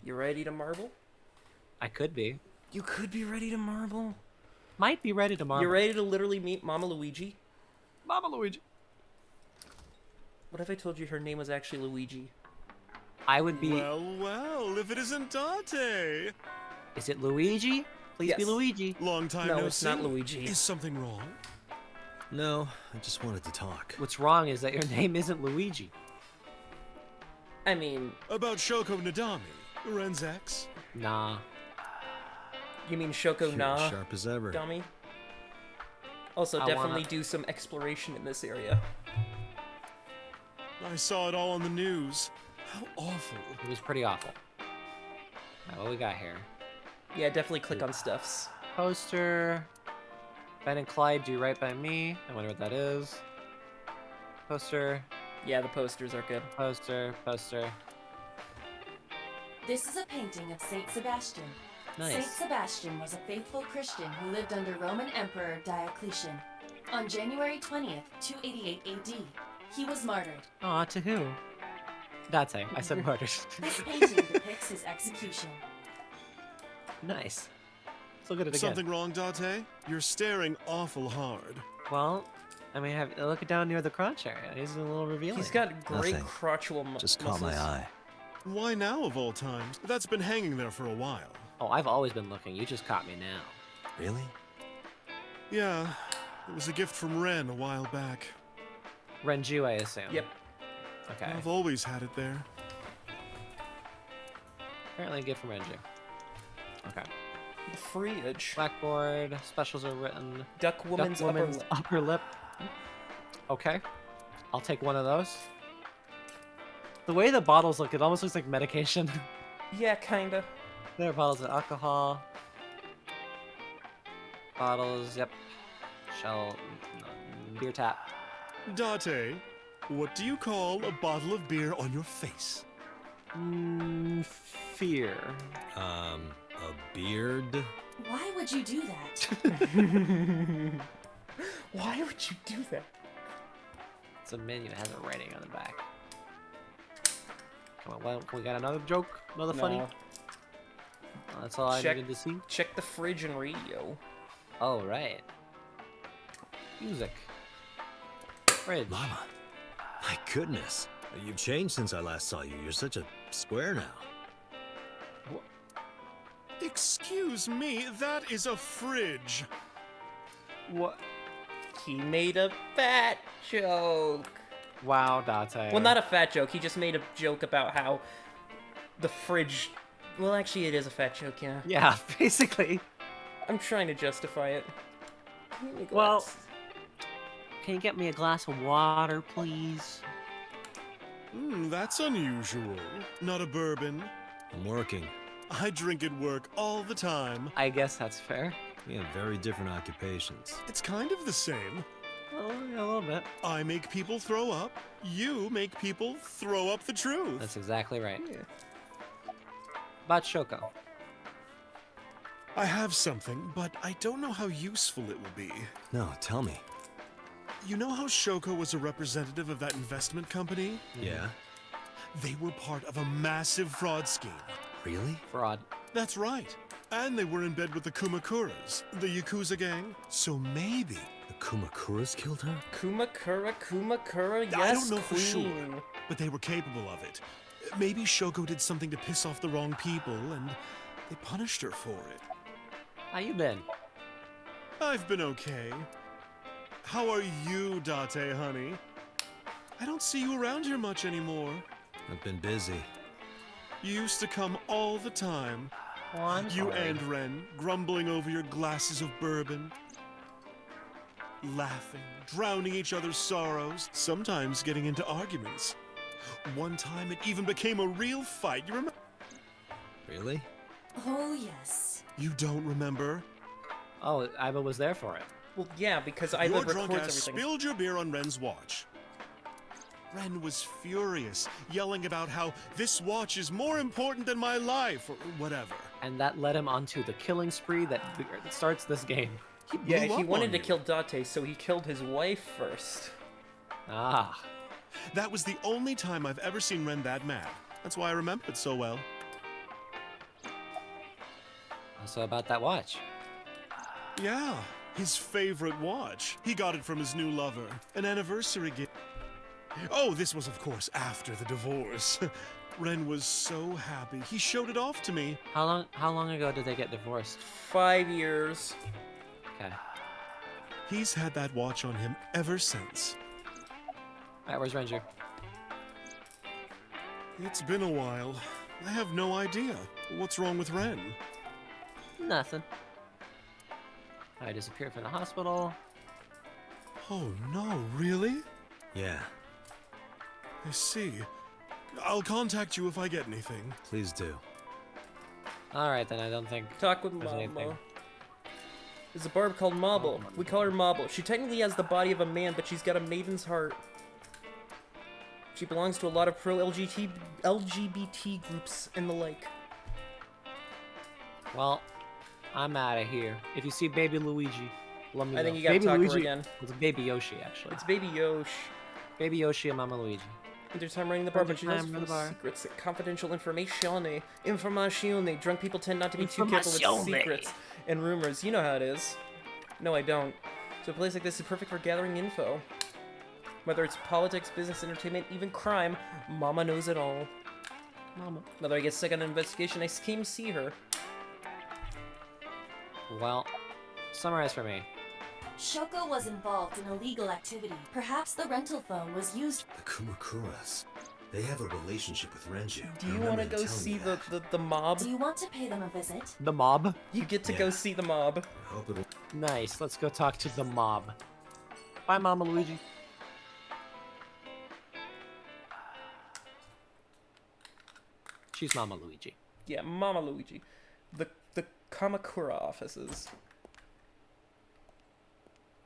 You ready to marble? I could be. You could be ready to marble. Might be ready to marble. You're ready to literally meet Mama Luigi? Mama Luigi. What if I told you her name was actually Luigi? I would be. Well, if it isn't Dante. Is it Luigi? Please be Yes. Luigi. Long time No, no it's see. not Luigi. Is something wrong? No, I just wanted to talk. What's wrong is that your name isn't Luigi. I mean, About Shoko Nadami, Ren's ex. Nah. you mean Shoko You're Na, as sharp as ever. dummy? Also, I definitely wanna- do some exploration in this area. I saw it all on the news. How awful. It was pretty awful. Now, what we got here? Yeah, definitely click on stuffs. Poster. Ben and Clyde do right by me. I wonder what that is. Poster. Yeah, the posters are good. Poster. Poster. This is a painting of Saint Sebastian. Nice. Saint Sebastian was a faithful Christian who lived under Roman Emperor Diocletian. On January 20th, 288 AD, he was martyred. Aw, to who? Date. I said murdered. This painting depicts his execution. Nice. Let's look at it again. Something wrong, Dante? You're staring awful hard. Well, I mean, look it down near the crotch area. He's a little revealing. He's got great Nothing. crotchal Just muscles. caught my eye. Why now of all times? That's been hanging there for a while. Oh, I've always been looking. You just caught me now. Really? Yeah, it was a gift from Ren a while back. Renju, I assume. Yep. Okay. I've always had it there. Apparently a gift from Renju. Okay. The fridge. Blackboard. Specials are written. Duck woman's, Duck woman's upper lip. upper lip. Okay. I'll take one of those. The way the bottles look, it almost looks like medication. Yeah, kinda. There are bottles of alcohol. Bottles, yep. Shell. Beer tap. Dante, what do you call a bottle of beer on your face? Fear. A beard? Why would you do that? Why would you do that? It's a menu that has a writing on the back. Come on, well, can we get another joke? Another funny? No. Oh, that's all Check. I needed to see. Check the fridge and radio. Oh, right. Music. Fridge. Mama. My goodness. You've changed since I last saw you. You're such a square now. Excuse me, that is a fridge. What? He made a fat joke. Wow, Date. Well, not a fat joke. He just made a joke about how the fridge. Well, actually, it is a fat joke, yeah. Yeah, basically. I'm trying to justify it. Give me a Well- glass. Can you get me a glass of water, please? That's unusual. Not a bourbon. I'm working. I drink at work all the time. I guess that's fair. We have very different occupations. It's kind of the same. Well, yeah, a little bit. I make people throw up. You make people throw up the truth. That's exactly right. Yeah. About Shoko. I have something, but I don't know how useful it will be. No, tell me. You know how Shoko was a representative of that investment company? Yeah? They were part of a massive fraud scheme. Really? Fraud. That's right. And they were in bed with the Kumakuras, the Yakuza gang. So maybe. The Kumakuras killed her? Kumakura, yes, I don't know for queen. sure, but they were capable of it. Maybe Shoko did something to piss off the wrong people, and they punished her for it. How you been? I've been okay. How are you, Date, honey? I don't see you around here much anymore. I've been busy. You used to come all the time. Oh, I'm You sorry. and Ren, grumbling over your glasses of bourbon. Laughing, drowning each other's sorrows, sometimes getting into arguments. One time it even became a real fight, you remember? Really? Oh, yes. You don't remember? Oh, Iva was there for it. Well, yeah, because I Your records drunk ass everything. spilled your beer on Ren's watch. Ren was furious, yelling about how this watch is more important than my life, or whatever. And that led him onto the killing spree that starts this game. He Yeah, blew he up wanted on to you. kill Date, so he killed his wife first. Ah. That was the only time I've ever seen Ren that mad. That's why I remember it so well. So about that watch. Yeah, his favorite watch. He got it from his new lover. An anniversary gift. Oh, this was, of course, after the divorce. Ren was so happy. He showed it off to me. How long ago did they get divorced? 5 years. Okay. He's had that watch on him ever since. Alright, where's Ranger? It's been a while. I have no idea. What's wrong with Ren? Nothing. I disappeared from the hospital. Oh, no, really? Yeah, I see. I'll contact you if I get anything. please do. Alright then, I don't think Talk with there's anything. Mama. There's a barb called Mobble. We call her Mobble. She technically has the body of a man, but she's got a maiden's heart. She belongs to a lot of pro-LGBT groups and the like. Well, I'm out of here. If you see Baby Luigi, let me I think know. you gotta Baby talk to her Luigi. again. It's Baby Yoshi, actually. It's Baby Yosh. Baby Yoshi and Mama Luigi. There's time running the bar, but she knows Time running the full bar. secrets, confidential information. Information. Drunk people tend not to be too careful with Informazione. secrets and rumors. You know how it is. No, I don't. So a place like this is perfect for gathering info. Whether it's politics, business, entertainment, even crime, Mama knows it all. Mama. Whether I get sick on an investigation, I came to see her. Well, summarize for me. Shoko was involved in illegal activity. Perhaps the rental phone was used. The Kumakuras. They have a relationship with Renju. Do you want to go see the mob? Do you want to pay them a visit? The mob? You get to go Yeah. see the mob. I hope it'll... Nice, let's go talk to the mob. Bye, Mama Luigi. She's Mama Luigi. Yeah, Mama Luigi. The Kamakura offices.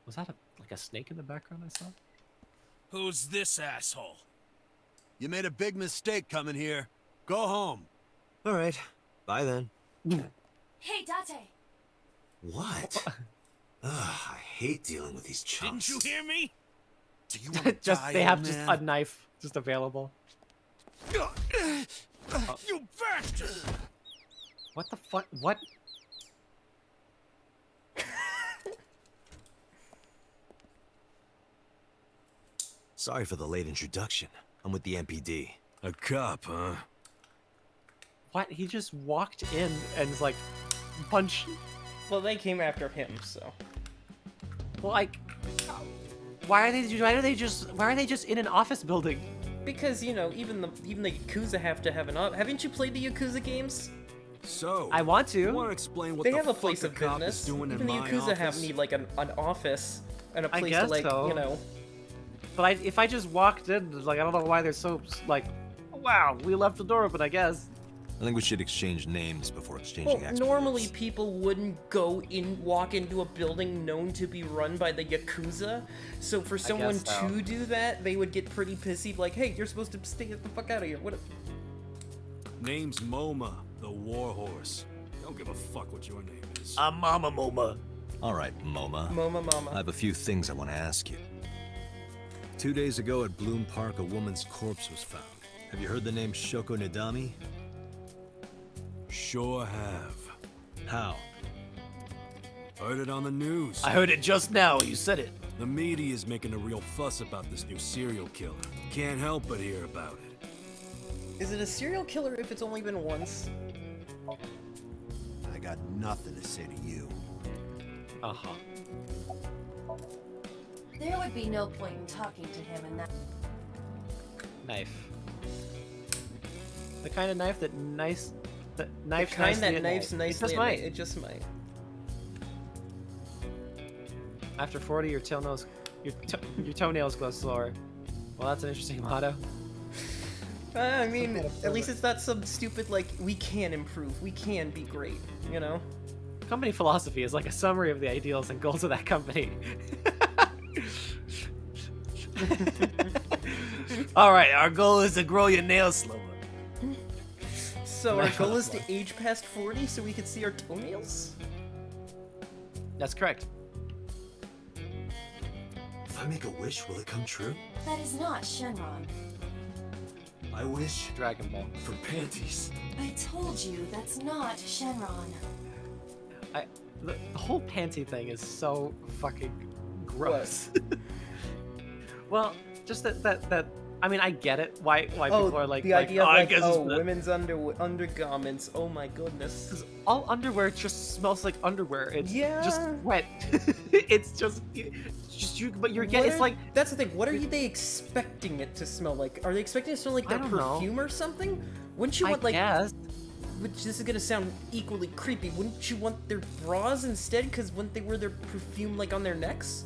Was that like a snake in the background I saw? Who's this asshole? You made a big mistake coming here. Go home. All right. Bye then. Hey, Date! What? Ugh, I hate dealing with these chumps. Didn't you hear me? Do you want to Just die, they have old just man? a knife just available. You bastard! What the fuck? What? Sorry for the late introduction. I'm with the MPD. A cop, huh? What? He just walked in and was like, punch. Well, they came after him, so. Well, like, why are they just in an office building? Because, you know, even the Yakuza have to have an haven't you played the Yakuza games? So, I want you to. want to explain what They the have a fuck place a of cop business. is doing Even in the my Yakuza have office? need like an office and a I place guess to like, so. you know. But if I just walked in, like, I don't know why they're so like, wow, we left the door open, I guess. I think we should exchange names before exchanging Well, expletives. normally people wouldn't walk into a building known to be run by the Yakuza. So for someone so. to do that, they would get pretty pissy, like, hey, you're supposed to stay the fuck out of here. What? Name's Moma, the Warhorse. Don't give a fuck what your name is. I'm Mama Moma. All right, Moma. I Mama. have a few things I want to ask you. 2 days ago at Bloom Park, a woman's corpse was found. Have you heard the name Shoko Nadami? Sure have. How? Heard it on the news. I heard it just now. You said it. The media is making a real fuss about this new serial killer. Can't help but hear about it. Is it a serial killer if it's only been once? I got nothing to say to you. Uh huh. There would be no point in talking to him in that. Knife. The kind of knife that knifes The kind nicely that at knifes night. nicely. It just at might. night. It just might. After 40, your toenails, your toenails glow slower. Well, that's an interesting motto. I mean, at least it's not some stupid, like, we can improve, we can be great, you know? Company philosophy is like a summary of the ideals and goals of that company. All right, our goal is to grow your nails slower. So our goal is to age past 40 so we can see our toenails? That's correct. If I make a wish, will it come true? That is not Shenron. I wish Dragon Ball. for panties. I told you that's not Shenron. The whole panty thing is so fucking gross. Well, just that. I mean, I get it. Why people are like, the idea oh, of I like, guess oh, it's women's undergarments. Oh my goodness. because all underwear just smells like underwear. It's just Yeah. wet. It's just you. But you're getting. What It's are- like that's the thing. What are they expecting it to smell like? Are they expecting it to smell like I their don't know. perfume or something? Wouldn't you I want like? guess. Which this is gonna sound equally creepy. Wouldn't you want their bras instead? Because wouldn't they wear their perfume like on their necks?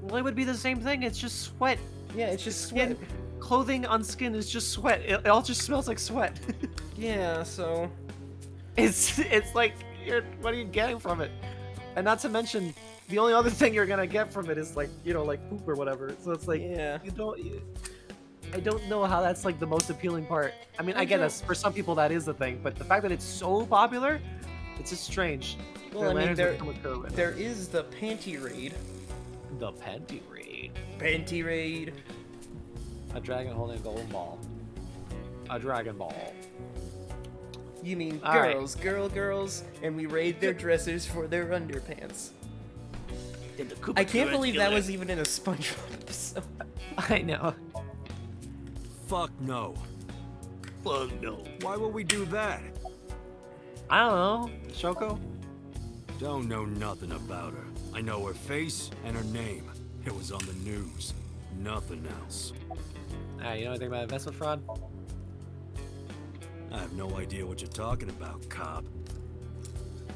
Well, it would be the same thing. It's just sweat. Yeah, it's just Skin, sweat. clothing on skin is just sweat. It all just smells like sweat. Yeah, so It's like what are you getting from it? And not to mention, the only other thing you're gonna get from it is like like poop or whatever. So it's like yeah. I don't know how that's like the most appealing part. I mean, I get us for some people that is the thing, but the fact that it's so popular, it's just strange. Well, I mean, Their there lanterns would come with there is the panty raid. the panty raid. Panty raid. A dragon holding a golden ball. A dragon ball. You mean All right. girls, and we raid their dressers for their underpants. Did the I can't believe that was even in a SpongeBob episode. I know. Fuck no. Fuck no. Why would we do that? I don't know. Shoko? Don't know nothing about her. I know her face and her name. It was on the news. Nothing else. You know anything about investment fraud? I have no idea what you're talking about, cop.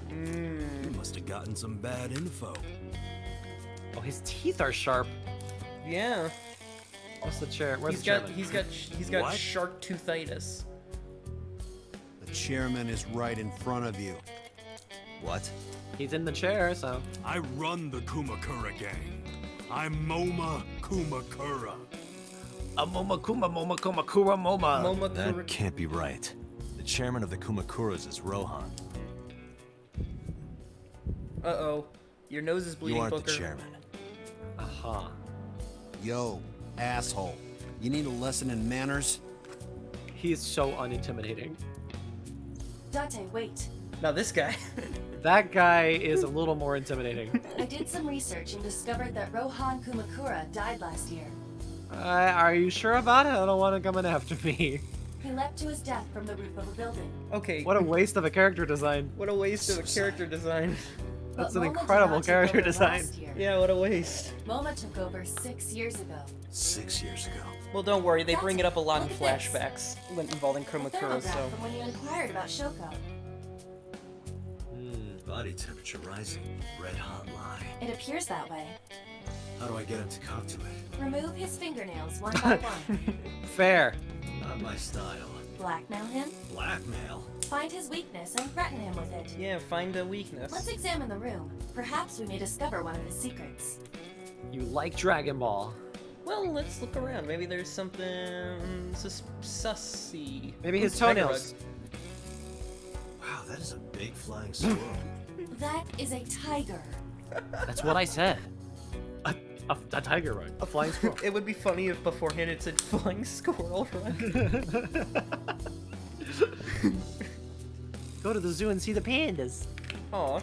You must have gotten some bad info. Oh, his teeth are sharp. Yeah. What's the chair? Where's He's the got chairman? he's got What? shark toothitis. The chairman is right in front of you. What? He's in the chair, so. I run the Kumakura gang. I'm Moma Kumakura. A moma kuma moma kuma kura moma. Moma That Kura- can't be right. The chairman of the Kumakuras is Rohan. Uh-oh. Your nose is bleeding, You aren't Booker. the chairman. Aha. Yo, asshole. You need a lesson in manners? He is so unintimidating. Date, wait. Now this guy. That guy is a little more intimidating. I did some research and discovered that Rohan Kumakura died last year. Are you sure about it? I don't want him coming after me. He leapt to his death from the roof of a building. Okay. What a waste of a character design. What a waste of a character design. That's But an Moma did incredible not take character over design. last year. Yeah, what a waste. Moma took over 6 years ago. 6 years ago. Well, don't worry. They bring it up a lot in Look at this. flashbacks involving A Kumakura, thermograph so. from when you inquired about Shoko. Body temperature rising. Red hot lie. It appears that way. How do I get him to cop to it? Remove his fingernails one by one. Fair. Not my style. Blackmail him. Blackmail? Find his weakness and threaten him with it. Yeah, find a weakness. Let's examine the room. Perhaps we may discover one of his secrets. You like Dragon Ball. Well, let's look around. Maybe there's something sussy. Maybe his Ooh, tiger toenails. Wow, that is a big flying squirrel. That is a tiger. That's what I said. A tiger run. A flying squirrel. It would be funny if beforehand it said flying squirrel run. Go to the zoo and see the pandas. Aw.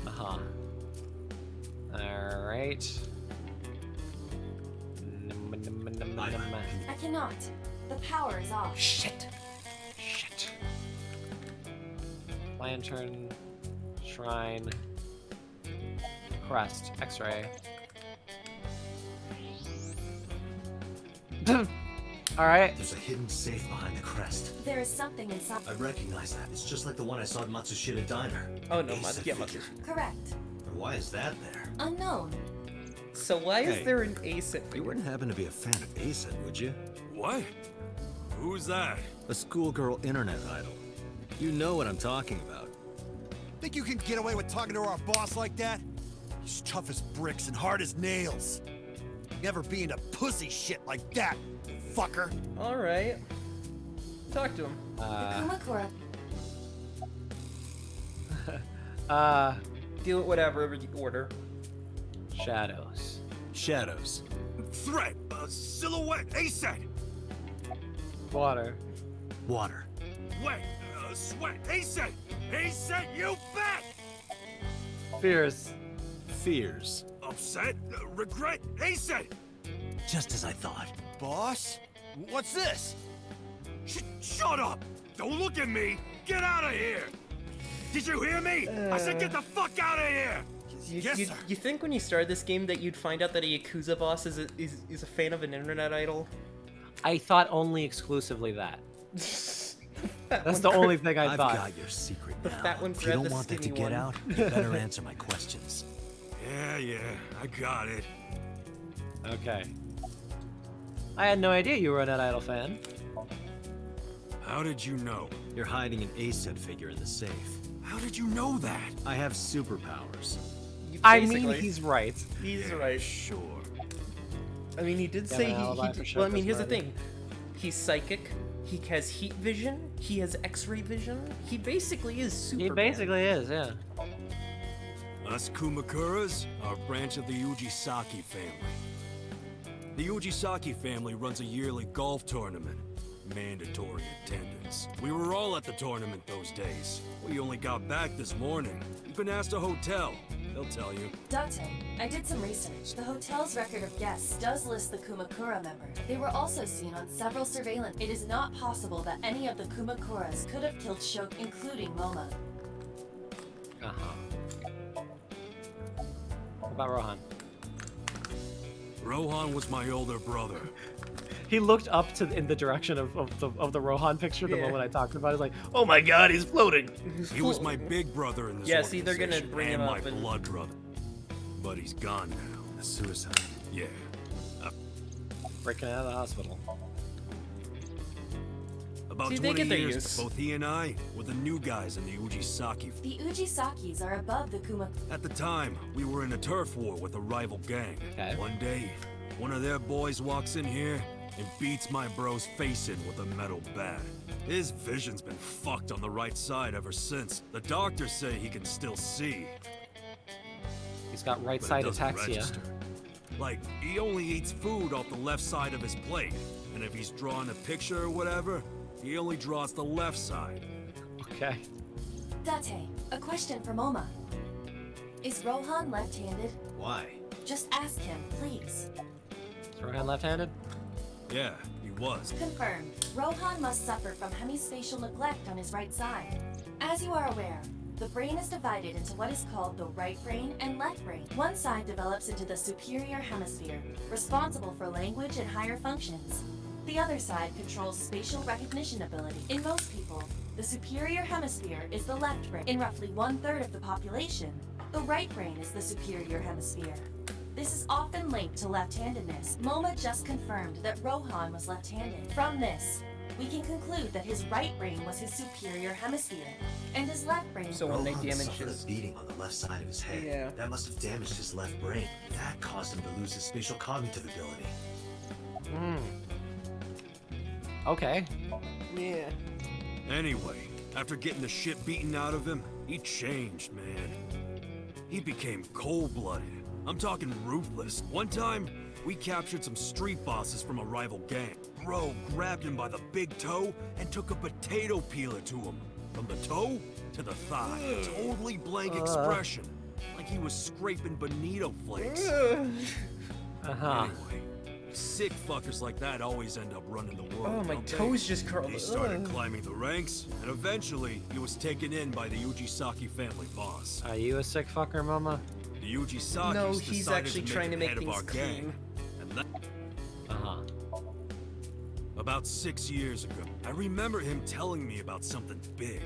Uh-huh. Alright. I cannot. The power is off. Shit. Shit. Lantern. Shrine. Crest. X-ray. Alright. There's a hidden safe behind the crest. There is something inside. I recognize that. It's just like the one I saw at Matsushita Diner. Oh no, Ace yeah, figure. Correct. But why is that there? Unknown. So why is Hey. there an ace at You wouldn't happen to be a fan of Ace, would you? What? Who's that? A schoolgirl internet idol. You know what I'm talking about. Think you can get away with talking to our boss like that? He's tough as bricks and hard as nails. Never be into pussy shit like that, fucker. Alright. Talk to him. The Kumakura. Do it whatever you order. Shadows. Shadows. Threat. Silhouette. Aset. Water. Water. Wet. Sweat. Aset. Aset. You bet. Fears. Fears. Upset. Regret. Aset. Just as I thought. Boss? What's this? Shut up. Don't look at me. Get out of here. Did you hear me? I said get the fuck out of here. You think when you started this game that you'd find out that a Yakuza boss is a fan of an internet idol? I thought only exclusively that. That That's one the gra- only thing I I've thought. got your secret The now. fat one If you grabbed don't the want that to skinny get one. out, you better answer my questions. Yeah, I got it. Okay. I had no idea you were an Idol fan. How did you know? You're hiding an ASET figure in the safe. How did you know that? I have superpowers. I mean, Basically, he's right. he's Yeah, right. Sure. I mean, he did Got say an alibi for well, I mean, Shoko's here's the murder. thing. He's psychic. He has heat vision. He has X-ray vision. He basically is Superman. He basically is, yeah. Us Kumakuras are a branch of the Ujisaki family. The Ujisaki family runs a yearly golf tournament. Mandatory attendance. We were all at the tournament those days. We only got back this morning. You can ask the hotel. They'll tell you. Date, I did some research. The hotel's record of guests does list the Kumakura members. They were also seen on several surveillance. It is not possible that any of the Kumakuras could have killed Shok, including Moma. Uh-huh. What about Rohan? Rohan was my older brother. He looked up in the direction of the Rohan picture the Yeah. moment I talked about it. He's like, oh my god, he's floating! He was my big brother in this Yeah, see, they're gonna organization bring and him my up and- blood brother. But he's gone now. A suicide. Yeah. Breaking out of the hospital. About See, they 20 get their years, use. both he and I were the new guys in the Ujisaki. The Ujisakis are above the Kumakura. At the time, we were in a turf war with a rival gang. Okay. One day, one of their boys walks in here and beats my bro's face in with a metal bat. His vision's been fucked on the right side ever since. The doctors say he can still see, He's got right but it side doesn't ataxia. register. Like, he only eats food off the left side of his plate. And if he's drawing a picture or whatever, he only draws the left side. Okay. Date, a question for Moma. Is Rohan left-handed? Why? Just ask him, please. Is Rohan left-handed? Yeah, he was. Confirmed. Rohan must suffer from hemispatial neglect on his right side. As you are aware, the brain is divided into what is called the right brain and left brain. One side develops into the superior hemisphere, responsible for language and higher functions. The other side controls spatial recognition ability. In most people, the superior hemisphere is the left brain. In roughly 1/3 of the population, the right brain is the superior hemisphere. This is often linked to left-handedness. Moma just confirmed that Rohan was left-handed. From this, we can conclude that his right brain was his superior hemisphere, and his left brain. So when they Rohan damage suffered his... a beating on the left side of his head. Yeah. That must have damaged his left brain. That caused him to lose his spatial cognitive ability. Okay. Yeah. Anyway, after getting the shit beaten out of him, he changed, man. He became cold-blooded. I'm talking ruthless. One time, we captured some street bosses from a rival gang. Bro grabbed him by the big toe and took a potato peeler to him. From the toe to the thigh. Totally blank expression. Like he was scraping bonito flakes. Uh-huh. Anyway, sick fuckers like that always end up running the world. Oh, my don't they? toes just curled. He started Ugh. climbing the ranks, and eventually he was taken in by the Ujisaki family boss. Are you a sick fucker, Mama? The Ujisakis No, he's decided actually to trying to make make him head of things our clean. gang. And that, Uh-huh. about 6 years ago, I remember him telling me about something big.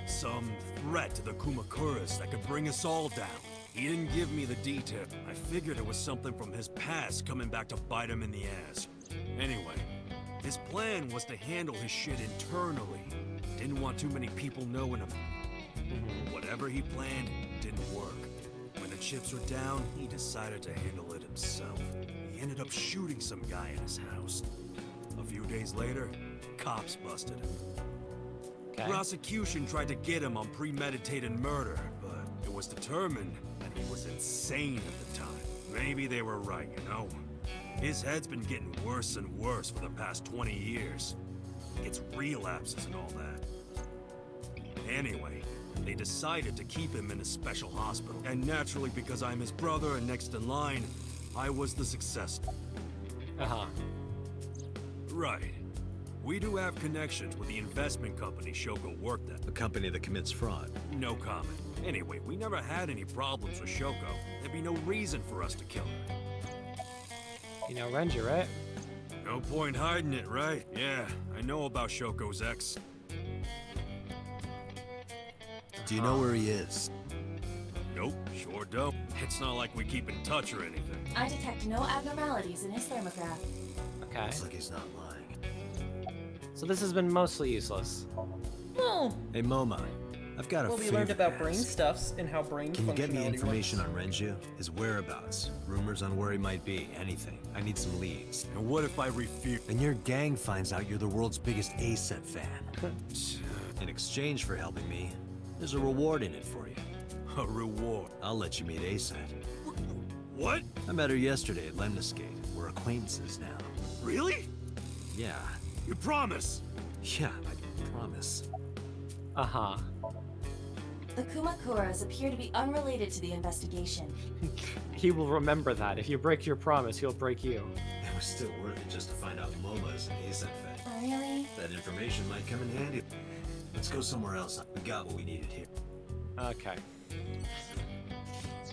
Some threat to the Kumakuras that could bring us all down. He didn't give me the detail. I figured it was something from his past coming back to bite him in the ass. Anyway, his plan was to handle his shit internally. Didn't want too many people knowing him. Whatever he planned didn't work. When the chips were down, he decided to handle it himself. He ended up shooting some guy at his house. A few days later, cops busted him. Okay. Prosecution tried to get him on premeditated murder, but It was determined that he was insane at the time. Maybe they were right, you know? His head's been getting worse and worse for the past 20 years. It's relapses and all that. Anyway, they decided to keep him in a special hospital. And naturally, because I'm his brother and next in line, I was the successor. Uh-huh. Right. We do have connections with the investment company Shoko worked at. A company that commits fraud. No comment. Anyway, we never had any problems with Shoko. There'd be no reason for us to kill her. You know Renji, right? No point hiding it, right? Yeah, I know about Shoko's ex. Do you know where he is? Nope, sure don't. It's not like we keep in touch or anything. I detect no abnormalities in his thermograph. Okay. Looks like he's not lying. So this has been mostly useless. Well, Hey, Moma. I've got a well, we favor learned about to brain ask. stuffs and how brain Can you get me functionality information works. on Renju? His whereabouts, rumors on where he might be, anything. I need some leads. And what if I refuse? And your gang finds out you're the world's biggest A-set fan. In exchange for helping me, there's a reward in it for you. A reward? I'll let you meet A-set. What? I met her yesterday at Lemniscate. We're acquaintances now. Really? Yeah. You promise? Yeah, I promise. Uh-huh. The Kumakuras appear to be unrelated to the investigation. He will remember that. If you break your promise, he'll break you. It was still worth it just to find out Moma's an A-set fan. Really? That information might come in handy. Let's go somewhere else. We got what we needed here. Okay.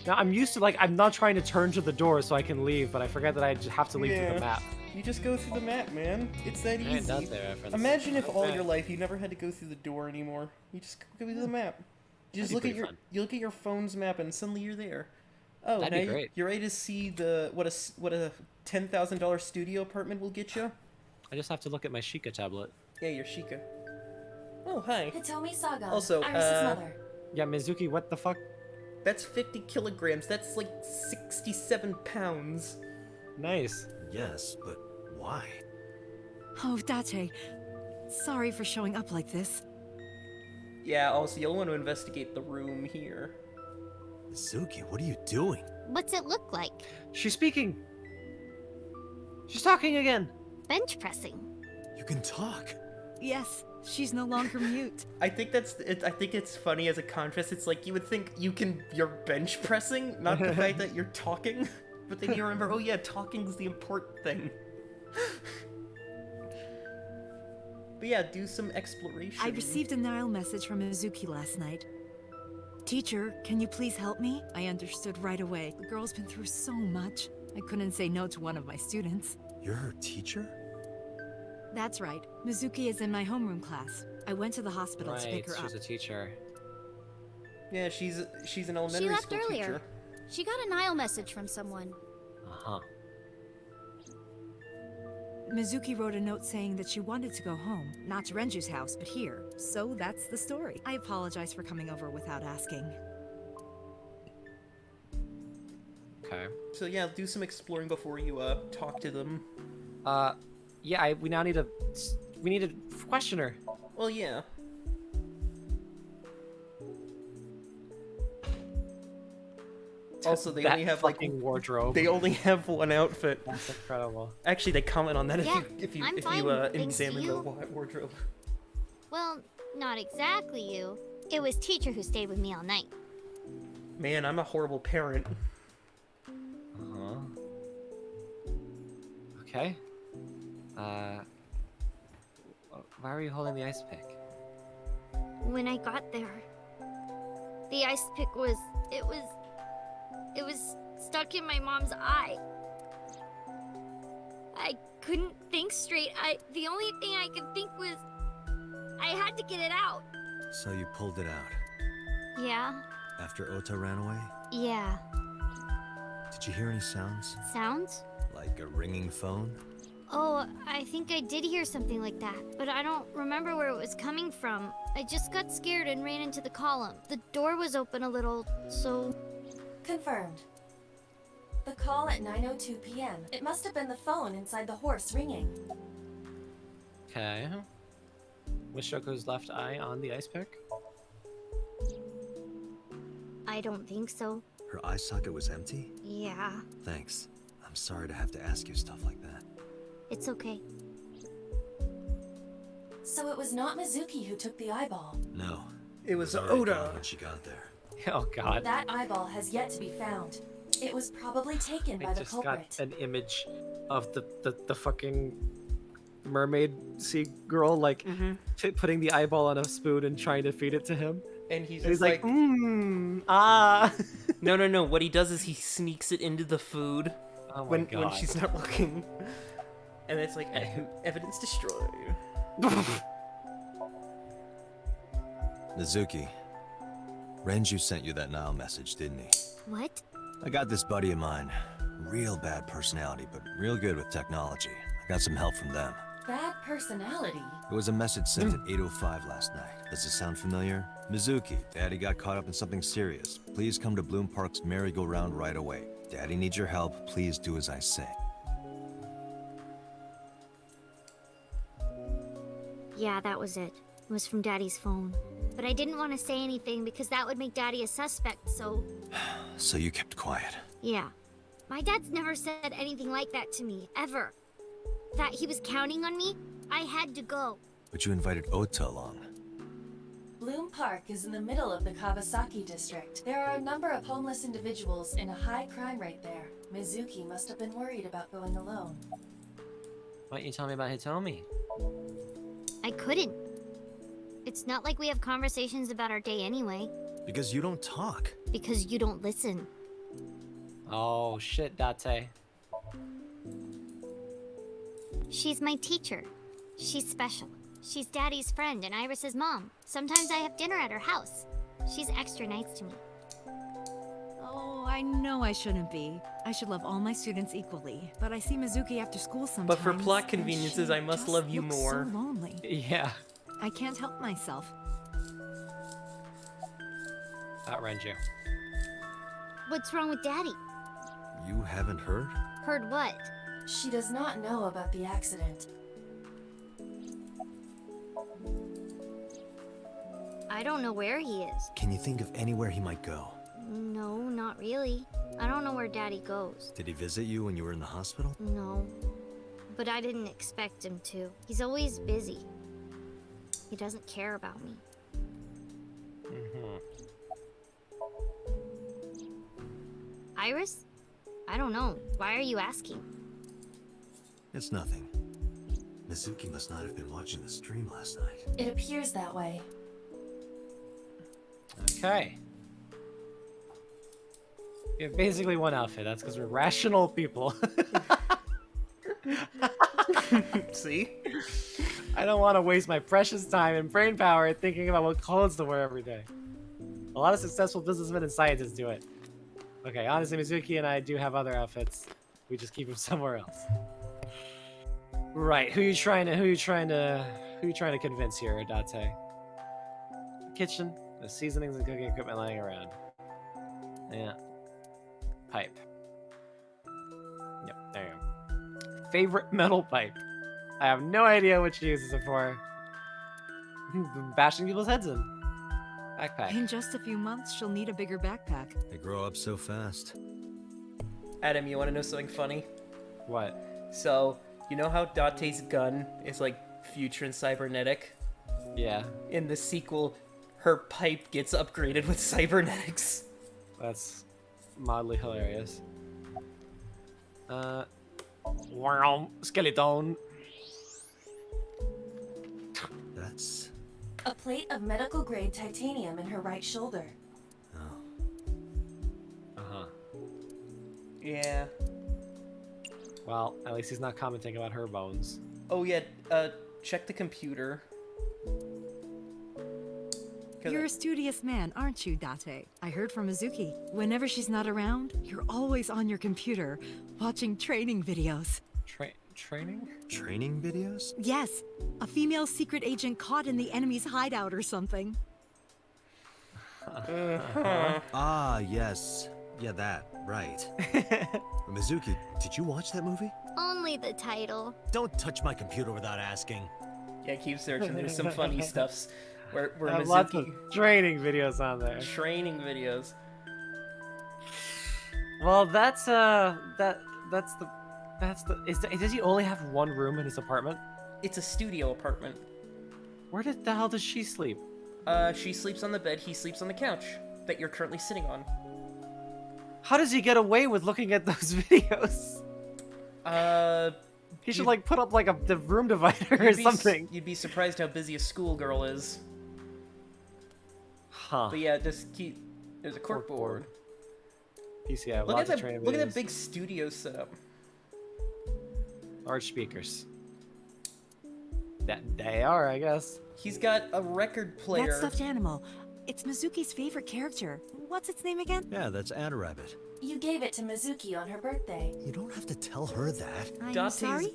Now, I'm used to, like, I'm not trying to turn to the door so I can leave, but I forget that I just have to leave through Yeah. the map. You just go through the map, man. It's that I ain't easy. done there for this. Imagine if all Okay. your life you never had to go through the door anymore. You just go through the map. You just That'd look be at your pretty fun. you look at your phone's map and suddenly you're there. Oh, That'd now be great. you're ready to see the what a $10,000 studio apartment will get you. I just have to look at my Sheikah tablet. Yeah, your Sheikah. Oh, hi. Hitomi Saga, Also, Iris' mother. Yeah, Mizuki, what the fuck? That's 50 kilograms. That's like 67 pounds. Nice. Yes, but why? Oh, Date. Sorry for showing up like this. Yeah, also, you'll want to investigate the room here. Mizuki, what are you doing? What's it look like? She's speaking. She's talking again. Bench pressing. You can talk. Yes, she's no longer mute. I think I think it's funny as a contrast. It's like you would think you're bench pressing, not the fact that you're talking. But then you remember, oh yeah, talking's the important thing. But yeah, do some exploration. I received a Nile message from Mizuki last night. Teacher, can you please help me? I understood right away. The girl's been through so much. I couldn't say no to one of my students. You're her teacher? That's right. Mizuki is in my homeroom class. I went to the hospital to Right, pick her up. she's a teacher. Yeah, she's an She elementary left school earlier. teacher. She got a Nile message from someone. Uh-huh. Mizuki wrote a note saying that she wanted to go home, not to Renju's house, but here. So that's the story. I apologize for coming over without asking. Okay. So yeah, do some exploring before you talk to them. Yeah, we now need a... We need a questioner. Well, yeah. Also, they That only have like fucking wardrobe. they only have one outfit. That's incredible. Actually, they comment on that Yeah, if you I'm if fine, you thanks to examine the you. wardrobe. Well, not exactly you. It was teacher who stayed with me all night. Man, I'm a horrible parent. Uh-huh. Okay. Why are you holding the ice pick? When I got there, the ice pick was... It was stuck in my mom's eye. I couldn't think straight. The only thing I could think was... I had to get it out. So you pulled it out. Yeah? After Ota ran away? Yeah. Did you hear any sounds? Sounds? Like a ringing phone? Oh, I think I did hear something like that, but I don't remember where it was coming from. I just got scared and ran into the column. The door was open a little, so... Confirmed. The call at 9:02 p.m. It must have been the phone inside the horse ringing. Okay. Was Shoko's left eye on the ice pick? I don't think so. Her eye socket was empty? Yeah, Thanks. I'm sorry to have to ask you stuff like that. it's okay. So it was not Mizuki who took the eyeball. No. It was already Oda. gone when she got there. Oh god. That eyeball has yet to be found. It was probably taken by I the just culprit. got an image of the fucking mermaid sea girl like putting the eyeball on a spoon and trying to feed it to him. And he's And just he's like, no. What he does is he sneaks it into the food Oh my when god. she's not looking. And it's like, evidence destroyed. Mizuki. Renju sent you that Nile message, didn't he? What? I got this buddy of mine. Real bad personality, but real good with technology. I got some help from them. Bad personality? It was a message sent at 8:05 last night. Does it sound familiar? Mizuki, Daddy got caught up in something serious. Please come to Bloom Park's merry-go-round right away. Daddy needs your help. Please do as I say. Yeah, that was it. It was from Daddy's phone. But I didn't want to say anything because that would make Daddy a suspect, so... So you kept quiet. Yeah. My dad's never said anything like that to me, ever. That he was counting on me, I had to go. But you invited Ota along. Bloom Park is in the middle of the Kawasaki district. There are a number of homeless individuals and a high crime rate there. Mizuki must have been worried about going alone. Why don't you tell me about Hitomi? I couldn't. It's not like we have conversations about our day anyway. Because you don't talk. Because you don't listen. Oh shit, Date. She's my teacher. She's special. She's Daddy's friend and Iris's mom. Sometimes I have dinner at her house. She's extra nice to me. Oh, I know I shouldn't be. I should love all my students equally. But I see Mizuki after school sometimes. But for plot and conveniences, she I must just love you looks more. So lonely. Yeah. I can't help myself. Outrun you. What's wrong with Daddy? You haven't heard? Heard what? She does not know about the accident. I don't know where he is. Can you think of anywhere he might go? No, not really. I don't know where Daddy goes. Did he visit you when you were in the hospital? No. But I didn't expect him to. He's always busy. He doesn't care about me. Iris? I don't know. Why are you asking? It's nothing. Mizuki must not have been watching the stream last night. It appears that way. Okay. We have basically one outfit. That's because we're rational people. See? I don't want to waste my precious time and brain power thinking about what clothes to wear every day. A lot of successful businessmen and scientists do it. Okay, honestly, Mizuki and I do have other outfits. We just keep them somewhere else. Right, who you trying to convince here, Adate? Kitchen, the seasonings and cooking equipment lying around. Yeah. Pipe. Yep, there you go. Favorite metal pipe. I have no idea what she uses it for. Bashing people's heads in. Backpack. In just a few months, she'll need a bigger backpack. They grow up so fast. Adam, you want to know something funny? What? So, you know how Date's gun is like future and cybernetic? Yeah. In the sequel, her pipe gets upgraded with cybernetics. That's mildly hilarious. Wow, skeleton. That's... A plate of medical grade titanium in her right shoulder. Uh-huh. Yeah. Well, at least he's not commenting about her bones. Oh yeah, check the computer. You're a studious man, aren't you, Date? I heard from Mizuki. Whenever she's not around, you're always on your computer, watching training videos. Training? Training videos? Yes, a female secret agent caught in the enemy's hideout or something. Ah, yes. Yeah, that. Right. Mizuki, did you watch that movie? Only the title. Don't touch my computer without asking. Yeah, keep searching. There's some funny stuffs where Lots Mizuki... of training videos on there. Training videos. Well, that's does he only have one room in his apartment? It's a studio apartment. Where the hell does she sleep? She sleeps on the bed, he sleeps on the couch that you're currently sitting on. How does he get away with looking at those videos? He should like put up like the room divider or something. You'd be surprised how busy a schoolgirl is. Huh. But yeah, just keep. There's a corkboard. PCI. Look Lots at of training look at videos. that big studio setup. Large speakers. That they are, I guess. He's got a record player. That stuffed animal. It's Mizuki's favorite character. What's its name again? Yeah, that's Adarabbit. You gave it to Mizuki on her birthday. You don't have to tell her that. I'm sorry?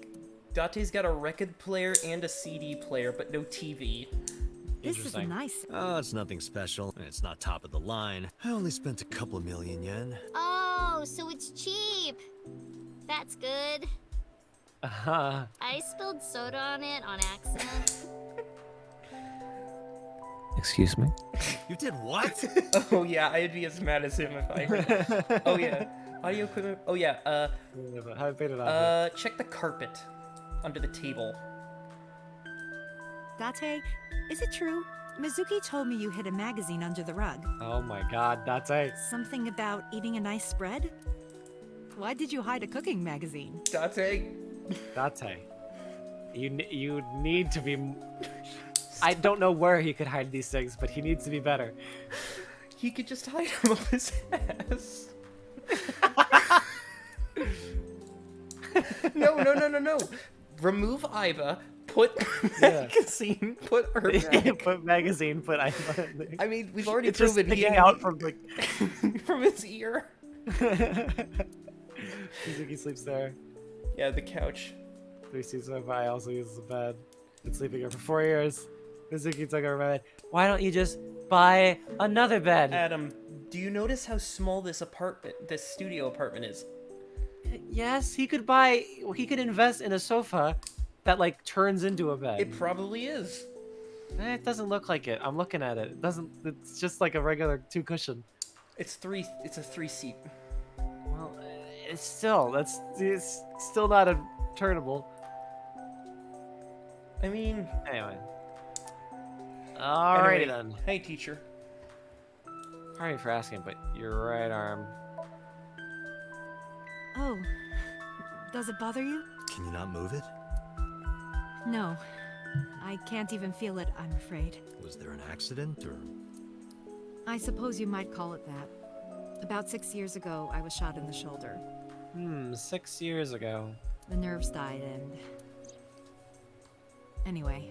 Date's got a record player and a CD player, but no TV. This is a nice... Oh, it's nothing special. It's not top of the line. I only spent a couple of million yen. Oh, so it's cheap. That's good. I spilled soda on it on accident. Excuse me? You did what? Oh yeah, I'd be as mad as him if I heard that. Oh yeah. Audio equipment. Oh yeah, check the carpet under the table. Date, is it true? Mizuki told me you hid a magazine under the rug. Oh my god, Date. Something about eating a nice spread? Why did you hide a cooking magazine? Date. You need to be... I don't know where he could hide these things, but he needs to be better. He could just hide them up his ass. No. Remove Iba, put magazine, put her back. Put magazine, put Iba in there. I mean, we've already it's proven just sticking out from like from his ear. Mizuki sleeps there. Yeah, the couch. 3 seats of I also uses the bed. Been sleeping here for 4 years. Mizuki took over my bed. Why don't you just buy another bed? Adam, do you notice how small this studio apartment is? Yes, he could invest in a sofa that like turns into a bed. It probably is. It doesn't look like it. I'm looking at it. It's just like a regular 2 cushion. It's a 3-seat. Well, it's still not a turnable. I mean, anyway. Alrighty then. Hey, teacher. Sorry for asking, but your right arm. Oh, does it bother you? Can you not move it? No, I can't even feel it, I'm afraid. Was there an accident, or...? I suppose you might call it that. About 6 years ago, I was shot in the shoulder. 6 years ago. The nerves died and... Anyway,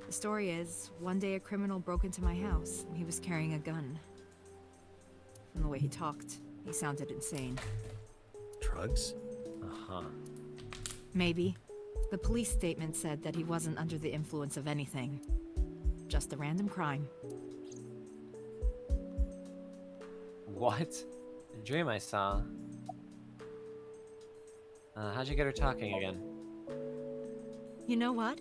the story is, one day a criminal broke into my house, and he was carrying a gun. From the way he talked, he sounded insane. Drugs? Uh-huh. Maybe. The police statement said that he wasn't under the influence of anything. Just a random crime. What? The dream I saw. How'd you get her talking again? You know what?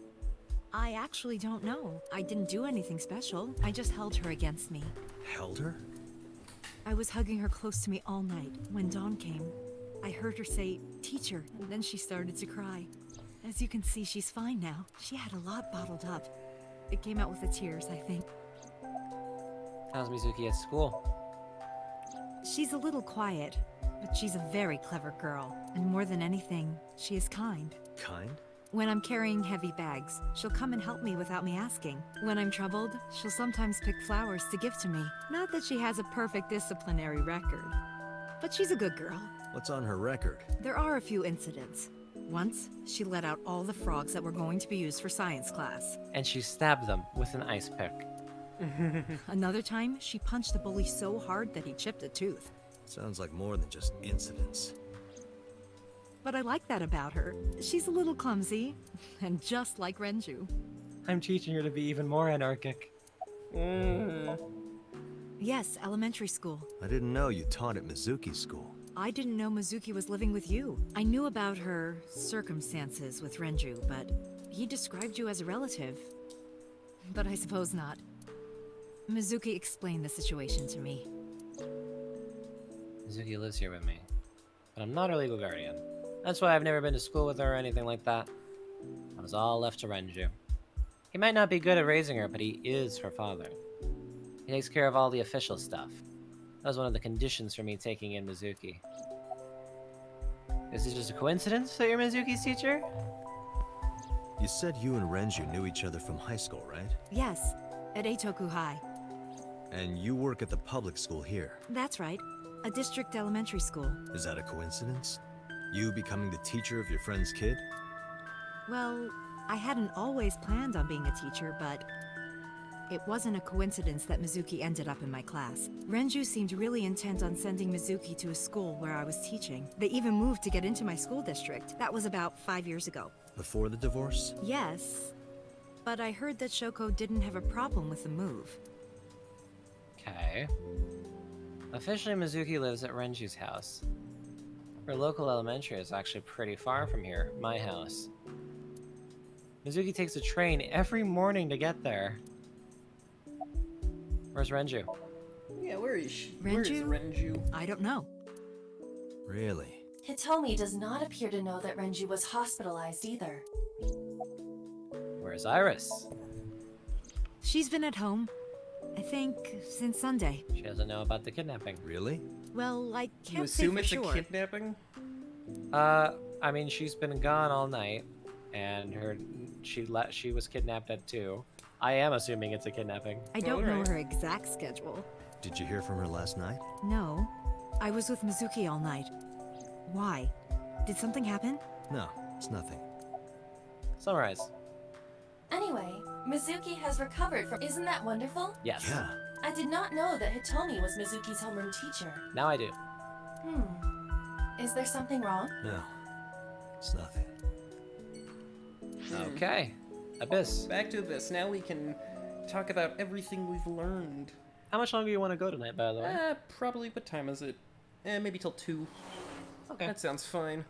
I actually don't know. I didn't do anything special. I just held her against me. Held her? I was hugging her close to me all night. When dawn came, I heard her say, "Teacher," and then she started to cry. As you can see, she's fine now. She had a lot bottled up. It came out with the tears, I think. How's Mizuki at school? She's a little quiet, but she's a very clever girl. And more than anything, she is kind. Kind? When I'm carrying heavy bags, she'll come and help me without me asking. When I'm troubled, she'll sometimes pick flowers to give to me. Not that she has a perfect disciplinary record, but she's a good girl. What's on her record? There are a few incidents. Once, she let out all the frogs that were going to be used for science class. And she stabbed them with an ice pick. Another time, she punched a bully so hard that he chipped a tooth. Sounds like more than just incidents. But I like that about her. She's a little clumsy, and just like Renju. I'm teaching her to be even more anarchic. Yes, elementary school. I didn't know you taught at Mizuki school. I didn't know Mizuki was living with you. I knew about her circumstances with Renju, but he described you as a relative. But I suppose not. Mizuki explained the situation to me. Mizuki lives here with me, but I'm not her legal guardian. That's why I've never been to school with her or anything like that. I was all left to Renju. He might not be good at raising her, but he is her father. He takes care of all the official stuff. That was one of the conditions for me taking in Mizuki. Is it just a coincidence that you're Mizuki's teacher? You said you and Renju knew each other from high school, right? Yes, at Eitoku High. And you work at the public school here. That's right. A district elementary school. Is that a coincidence? You becoming the teacher of your friend's kid? Well, I hadn't always planned on being a teacher, but it wasn't a coincidence that Mizuki ended up in my class. Renju seemed really intent on sending Mizuki to a school where I was teaching. They even moved to get into my school district. That was about 5 years ago. Before the divorce? Yes, but I heard that Shoko didn't have a problem with the move. Okay. Officially, Mizuki lives at Renju's house. Her local elementary is actually pretty far from here, my house. Mizuki takes a train every morning to get there. Where's Renju? Yeah, where is she? Where is Renju? Renju? I don't know. Really? Hitomi does not appear to know that Renju was hospitalized either. Where's Iris? She's been at home, I think, since Sunday. She doesn't know about the kidnapping. Really? Well, I You can't say assume for it's sure. a kidnapping? I mean, she's been gone all night, and she was kidnapped at 2. I am assuming it's a kidnapping. I don't know Alright. her exact schedule. Did you hear from her last night? No, I was with Mizuki all night. Why? Did something happen? No, it's nothing. Summarize. Anyway, Mizuki has recovered from. Isn't that wonderful? Yes. Yeah. I did not know that Hitomi was Mizuki's homeroom teacher. Now I do. Is there something wrong? No, it's nothing. Okay. Abyss. Back to Abyss. Now we can talk about everything we've learned. How much longer you want to go tonight, by the way? Probably, what time is it? Maybe till 2. Okay. That sounds fine.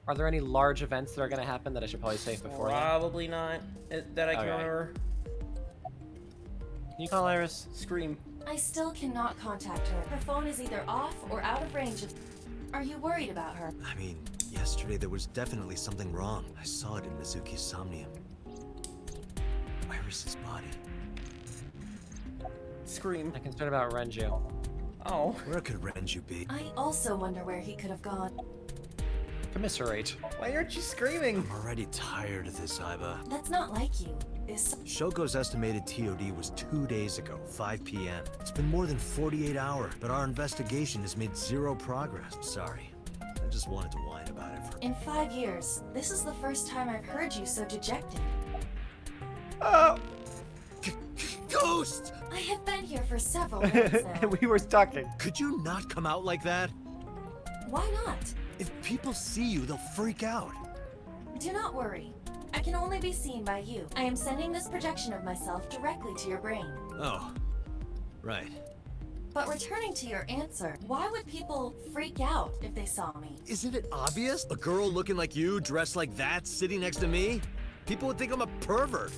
Are there any large events that are going to happen that I should probably save before that? Probably not. That I can Okay. remember. Can you call Iris? Scream. I still cannot contact her. Her phone is either off or out of range of. Are you worried about her? I mean, yesterday there was definitely something wrong. I saw it in Mizuki's Somnium. Iris's body. Scream. I'm concerned about Renju. Oh. Where could Renju be? I also wonder where he could have gone. Commiserate. Why aren't you screaming? I'm already tired of this, Aiba. That's not like you. Is Shoko's estimated TOD was 2 days ago, 5 p.m. It's been more than 48 hours, but our investigation has made zero progress. Sorry. I just wanted to whine about it for... in 5 years, this is the first time I've heard you so dejected. Ghost! I have been here for several minutes now. We were talking. Could you not come out like that? Why not? If people see you, they'll freak out. Do not worry. I can only be seen by you. I am sending this projection of myself directly to your brain. Oh. Right. But returning to your answer, why would people freak out if they saw me? Isn't it obvious? A girl looking like you, dressed like that, sitting next to me? People would think I'm a pervert.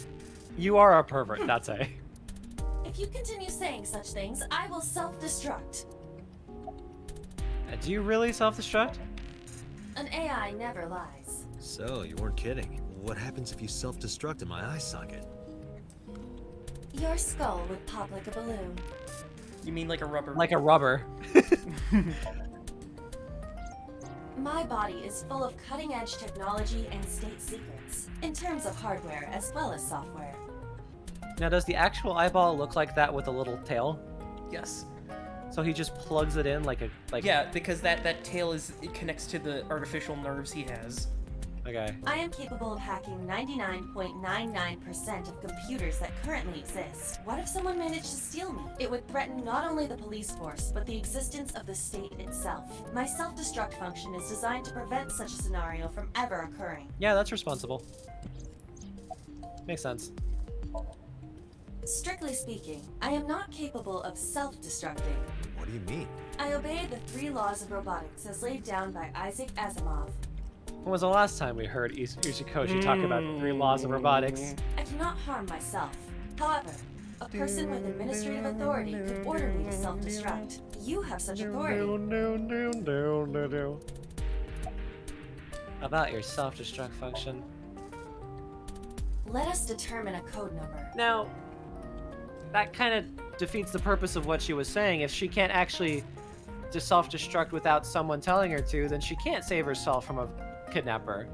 You are a pervert, that's a. If you continue saying such things, I will self-destruct. Do you really self-destruct? An AI never lies. So, you weren't kidding. What happens if you self-destruct in my eye socket? Your skull would pop like a balloon. You mean like a rubber? Like a rubber. My body is full of cutting-edge technology and state secrets, in terms of hardware as well as software. Now, does the actual eyeball look like that with a little tail? Yes. So he just plugs it in like a Yeah, because that tail it connects to the artificial nerves he has. Okay. I am capable of hacking 99.99% of computers that currently exist. What if someone managed to steal me? It would threaten not only the police force, but the existence of the state itself. My self-destruct function is designed to prevent such a scenario from ever occurring. Yeah, that's responsible. Makes sense. Strictly speaking, I am not capable of self-destructing. What do you mean? I obey the 3 laws of robotics as laid down by Isaac Asimov. When was the last time we heard Ushikoshi talk about 3 laws of robotics? I cannot harm myself. However, A person with administrative authority could order me to self-destruct. You have such authority. About your self-destruct function. Let us determine a code number. Now, that kind of defeats the purpose of what she was saying. If she can't actually just self-destruct without someone telling her to, then she can't save herself from a kidnapper.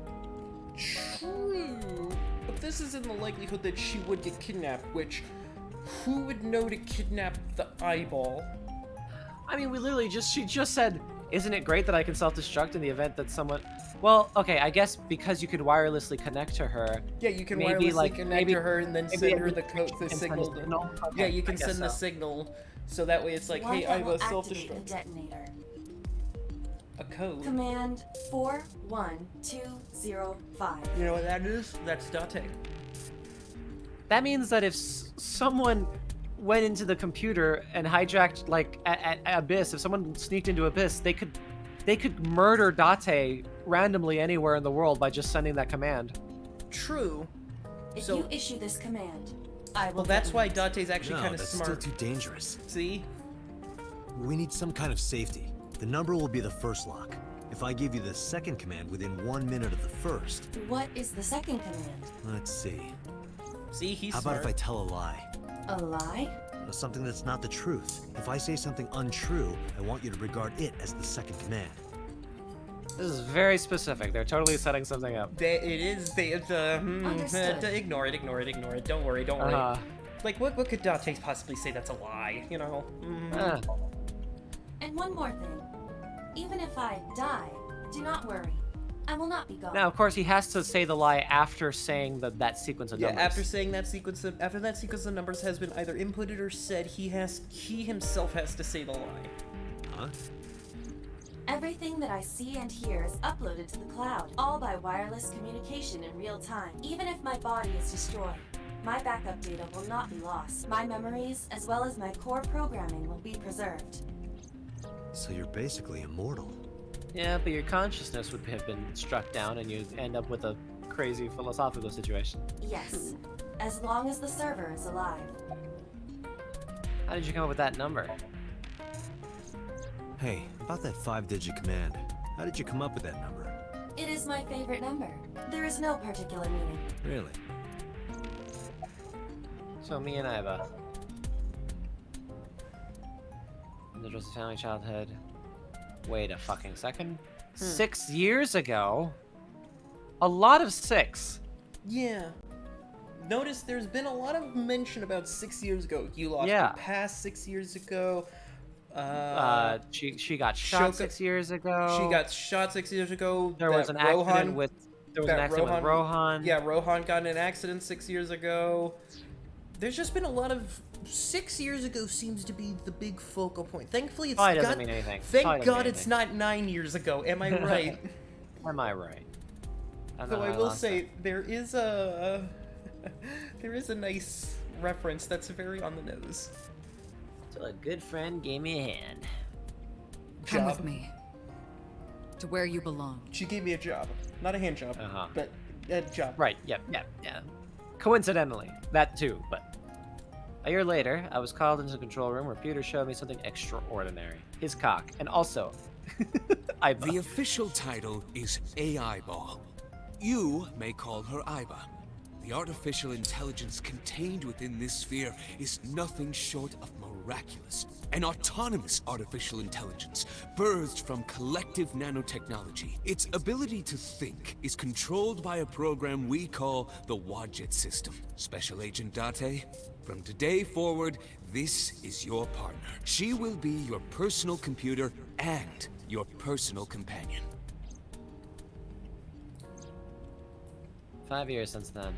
True. But this is in the likelihood that she would get kidnapped, which, who would know to kidnap the eyeball? I mean, she just said, isn't it great that I can self-destruct in the event that someone... Well, okay, I guess because you could wirelessly connect to her. Yeah, you can maybe, wirelessly connect to her and then send her the code, the signal. Okay, yeah, you can I guess send the so. signal, so that way it's like, One hey, that I will was activate the self-destruct. detonator. A code. Command 41205. You know what that is? That's Date. That means that if someone went into the computer and hijacked, like, at Abyss, if someone sneaked into Abyss, they could murder Date randomly anywhere in the world by just sending that command. True. If you issue this command, I will. Well, that's why Date's actually No, kind of that's smart. still too dangerous. See? We need some kind of safety. The number will be the first lock. If I give you the second command within 1 minute of the first... What is the second command? Let's see. See, he's How smart. about if I tell a lie? A lie? Something that's not the truth. If I say something untrue, I want you to regard it as the second command. This is very specific. They're totally setting something up. It is. Understood. Ignore it. Don't worry. Like, what could Date possibly say that's a lie? You know? And one more thing. Even if I die, do not worry. I will not be gone. Now, of course, he has to say the lie after saying that sequence of numbers. Yeah, after saying that sequence after that sequence of numbers has been either inputted or said, he himself has to say the lie. Huh? Everything that I see and hear is uploaded to the cloud, all by wireless communication in real time. Even if my body is destroyed, my backup data will not be lost. My memories, as well as my core programming, will be preserved. So you're basically immortal. Yeah, but your consciousness would have been struck down and you'd end up with a crazy philosophical situation. Yes, as long as the server is alive. How did you come up with that number? Hey, about that 5-digit command. How did you come up with that number? It is my favorite number. There is no particular meaning. Really? So me and Iva. Individuals, family, childhood. Wait a fucking second. 6 years ago? A lot of 6. Yeah. Notice there's been a lot of mention about 6 years ago. You lost Yeah. your past 6 years ago. She got shot Shoka- 6 years ago. She got shot 6 years ago. There was an accident with. There was an accident with Rohan. Yeah, Rohan got in an accident 6 years ago. There's just been a lot of 6 years ago seems to be the big focal point. Thankfully, it's Probably got. doesn't mean anything. Thank Probably doesn't God mean it's anything. not 9 years ago. Am I right? Am I right? Though I will say there is a there is a nice reference that's very on the nose. So a good friend gave me a hand. Come Job. with me. To where you belong. She gave me a job, not a hand job, but a job. Right. Yep. Coincidentally, that too. But a year later, I was called into the control room where Peter showed me something extraordinary: his cock, and also, Iva. The official title is AI Ball. You may call her Iba. The artificial intelligence contained within this sphere is nothing short of miraculous. An autonomous artificial intelligence, birthed from collective nanotechnology. Its ability to think is controlled by a program we call the Wadjet system. Special Agent Date, from today forward, this is your partner. She will be your personal computer and your personal companion. 5 years since then.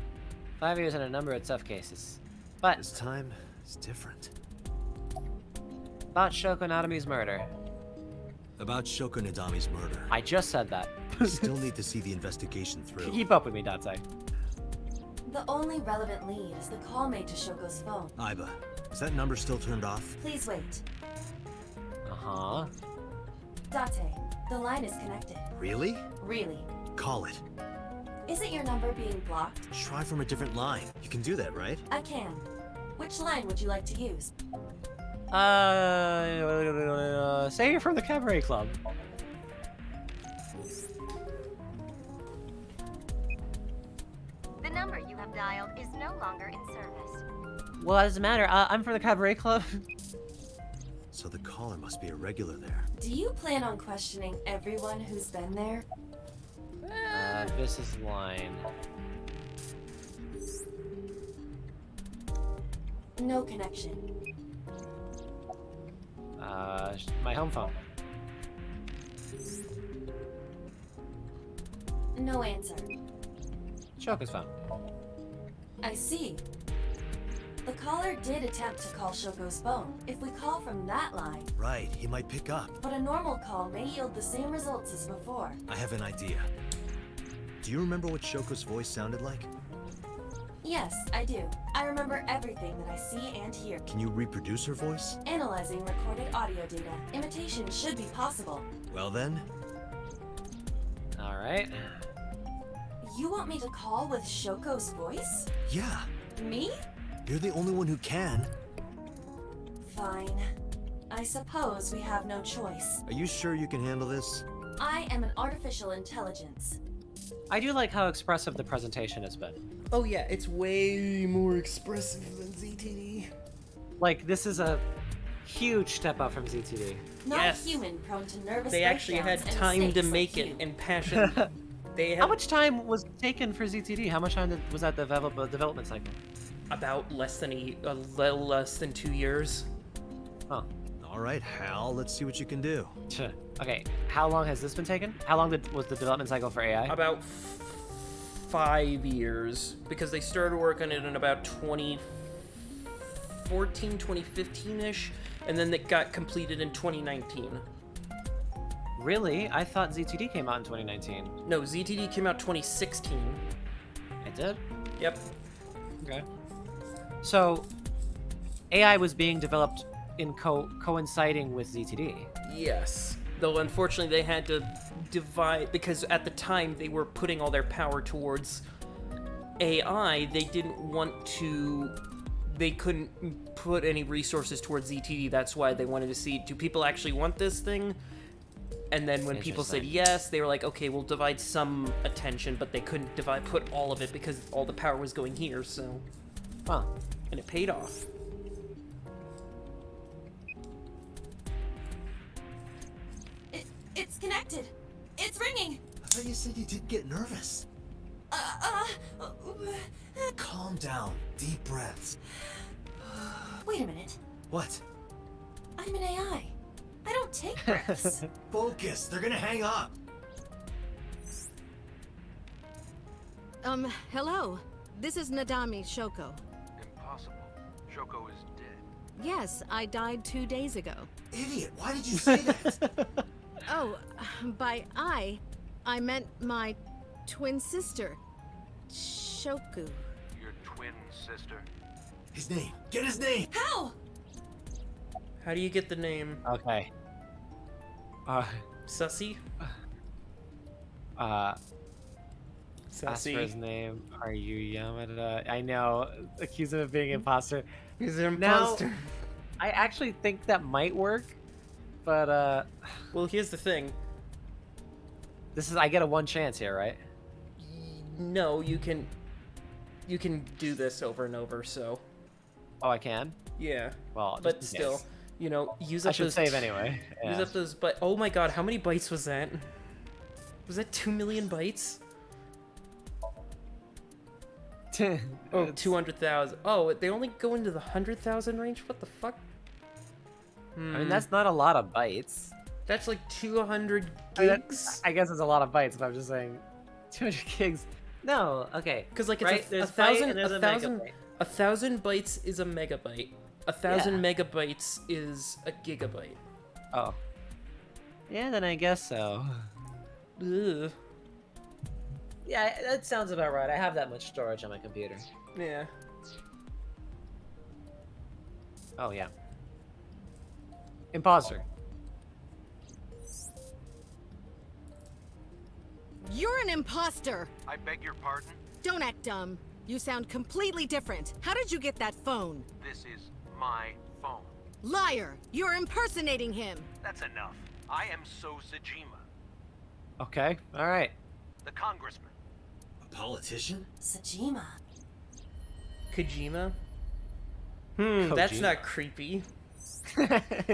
5 years and a number of tough cases. But This time is different. about Shoko Nadami's murder. About Shoko Nadami's murder. I just said that. We still need to see the investigation through. Keep up with me, Date. The only relevant lead is the call made to Shoko's phone. Iba, is that number still turned off? Please wait. Uh-huh. Date, the line is connected. Really? Really. Call it. Isn't your number being blocked? Try from a different line. You can do that, right? I can. Which line would you like to use? Say you're from the Cabaret Club. The number you have dialed is no longer in service. Well, that doesn't matter. I'm from the Cabaret Club. So the caller must be a regular there. Do you plan on questioning everyone who's been there? This is line. No connection. My home phone. No answer. Shoko's phone. I see. The caller did attempt to call Shoko's phone. If we call from that line, Right, he might pick up. but a normal call may yield the same results as before. I have an idea. Do you remember what Shoko's voice sounded like? Yes, I do. I remember everything that I see and hear. Can you reproduce her voice? Analyzing recorded audio data, imitation should be possible. Well then, Alright. You want me to call with Shoko's voice? yeah, Me? you're the only one who can. Fine. I suppose we have no choice. Are you sure you can handle this? I am an artificial intelligence. I do like how expressive the presentation has been. Oh yeah, it's way more expressive than ZTD. Like, this is a huge step up from ZTD. Not Yes. a human prone to nervous They actually had breakdowns and time to mistakes like make it you. and passion. They How had much time was taken for ZTD? How much time was that development cycle? about less than a little less than 2 years. Oh. All right, Hal, let's see what you can do. Okay, how long has this been taken? How long was the development cycle for AI? About 5 years, because they started work on it in about 2014, 2015-ish, and then it got completed in 2019. Really? I thought ZTD came out in 2019. No, ZTD came out 2016. It did? Yep. Okay. So, AI was being developed in coinciding with ZTD. Yes. Though unfortunately they had to divide, because at the time they were putting all their power towards AI, they couldn't put any resources towards ZTD. That's why they wanted to see, do people actually want this thing? And then when people said yes, they were like, okay, we'll divide some attention, but they couldn't put all of it because all the power was going here, so. Huh. And it paid off. It's connected. It's ringing. I thought you said you didn't get nervous. Calm down. Deep breaths. Wait a minute. What? I'm an AI. I don't take breaths. Focus. They're gonna hang up. Hello. This is Nadami Shoko. Impossible. Shoko is dead. Yes, I died 2 days ago. Idiot. Why did you say that? Oh, by I meant my twin sister, Shoku. Your twin sister? His name. Get his name. How? How do you get the name? Okay. Sussy? Ask for his name. Are you Yamada? I know. Accuse him of being imposter. He's an imposter. Now, I actually think that might work, but well, here's the thing. I get a 1 chance here, right? No, you can do this over and over, so. Oh, I can? Yeah. Well, but still, you know, use up I should those save anyway. Use Yeah. up those, but oh my god, how many bytes was that? Was that 2 million bytes? Oh, 200,000. Oh, they only go into the 100,000 range? What the fuck? I mean, that's not a lot of bytes. That's like 200 I mean, gigs. I guess it's a lot of bytes, but I'm just saying 200 gigs. No, okay. Because like it's right? a There's byte thousand, and there's a a thousand, megabyte. 1,000 bytes is a megabyte. 1,000 megabytes is a gigabyte. Oh. Yeah, then I guess so. Ugh. Yeah, that sounds about right. I have that much storage on my computer. Yeah. Oh, yeah. Imposter. You're an imposter. I beg your pardon? Don't act dumb. You sound completely different. How did you get that phone? This is my phone. Liar! You're impersonating him! That's enough. I am So Sajima, Okay, alright. the congressman. A politician? Sajima. Kojima? That's Kojima. not creepy.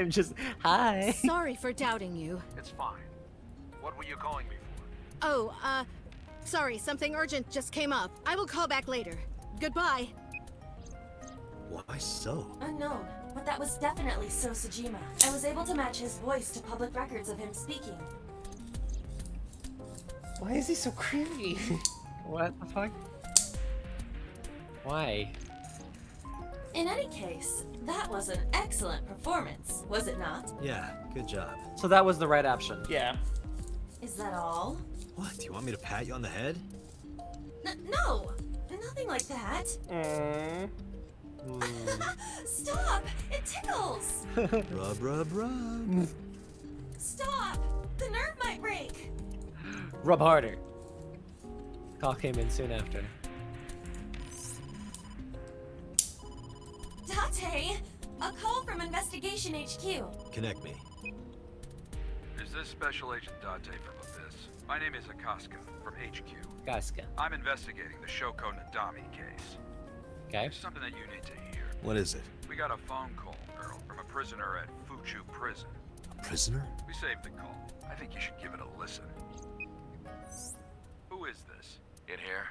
Just, hi. Sorry for doubting you. It's fine. What were you calling me for? Oh, sorry, something urgent just came up. I will call back later. Goodbye. Why so? Unknown, but that was definitely So Sajima. I was able to match his voice to public records of him speaking. Why is he so creepy? What the fuck? Why? In any case, that was an excellent performance, was it not? Yeah, good job. So that was the right option. Yeah. Is that all? What, do you want me to pat you on the head? No! Nothing like that. Stop! It tickles! Rub, rub, rub. Stop! The nerve might break! Rub harder. Call came in soon after. Date! A call from Investigation HQ. Connect me. Is this Special Agent Date from Abyss? My name is Akaska from HQ. Gaska. I'm investigating the Shoko Nadami case. Okay. There's something that you need to hear. What is it? We got a phone call, Earl, from a prisoner at Fuchu Prison. A prisoner? We saved the call. I think you should give it a listen. Who is this? In here,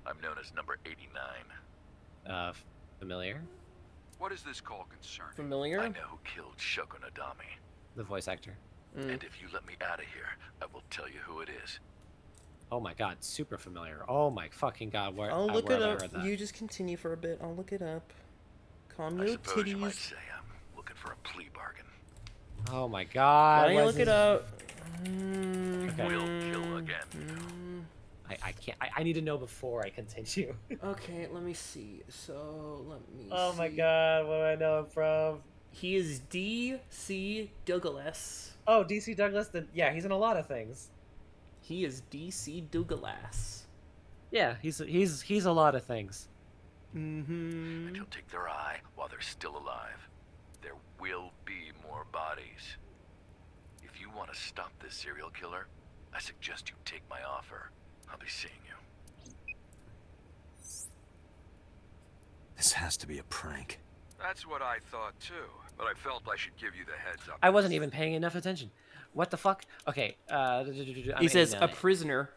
I'm known as number 89. Familiar? What is this call concerning? Familiar? I know who killed Shoko Nadami. The voice actor. And if you let me out of here, I will tell you who it is. Oh my god, super familiar. Oh my fucking god, where, I'll look where it have I up. read that? You just continue for a bit. I'll look it up. Calm I your suppose you might titties. say I'm looking for a plea bargain. Oh my god. Why don't you why look is it this- up? Okay. We'll kill again. I can't. I need to know before I continue. Okay, let me see. So, let me Oh my see. god, where do I know him from? He is D.C. Douglas. Oh, DC Douglas? Then yeah, he's in a lot of things. He is D.C. Douglas. Yeah, he's a lot of things. Mm-hmm. And you'll take their eye while they're still alive. There will be more bodies. If you want to stop this serial killer, I suggest you take my offer. I'll be seeing you. This has to be a prank. That's what I thought too, but I felt I should give you the heads up. I wasn't even paying enough attention. What the fuck? Okay. He says a 89. prisoner.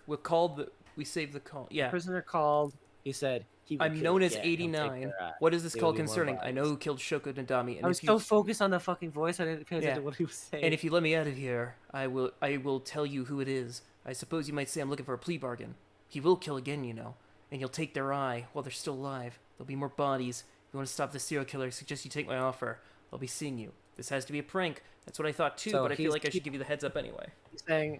We saved the call. Yeah. Prisoner called. He said he would I'm kill known as again. He'll take 89. their eye. What is this There call will be more concerning? I know bodies. who killed Shoko Nadami. And I was if so you, focused on the fucking voice, I didn't pay attention Yeah. to what he was saying. and if you let me out of here, I will tell you who it is. I suppose you might say I'm looking for a plea bargain. He will kill again, you know, and he'll take their eye while they're still alive. There'll be more bodies. If you want to stop the serial killer, I suggest you take my offer. I'll be seeing you. This has to be a prank. That's what I thought too, So but I feel he's like I should give you the heads up anyway. He's saying,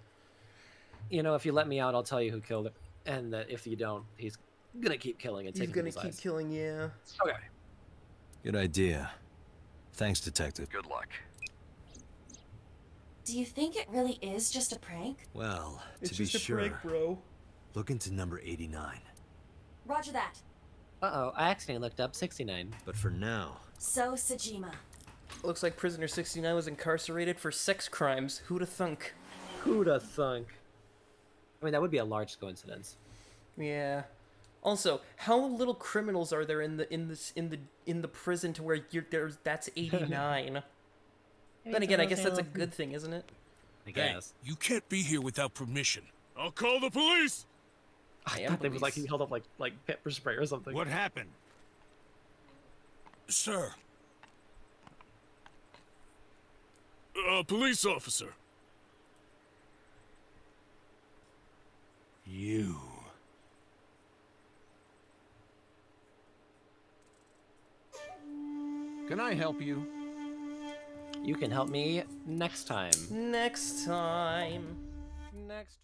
you know, if you let me out, I'll tell you who killed it, and that if you don't, he's gonna keep killing and He's taking gonna people's keep eyes. killing, yeah. Okay. Good idea. Thanks, Detective. Good luck. Do you think it really is just a prank? Well, It's to be just a sure, prank, bro. look into number 89. Roger that. Uh-oh, I accidentally looked up 69. But for now, So Sajima. Looks like prisoner 69 was incarcerated for sex crimes. Who'da thunk? Who'da thunk? I mean, that would be a large coincidence. Yeah. Also, how little criminals are there in the prison to where that's 89? Then again, I guess that's a good thing, isn't it? I guess. You can't be here without permission. I'll call the police! I thought they was like he held up like pepper spray or something. What happened? Sir. Police officer. You. Can I help you? You can help me next time. Next time. Next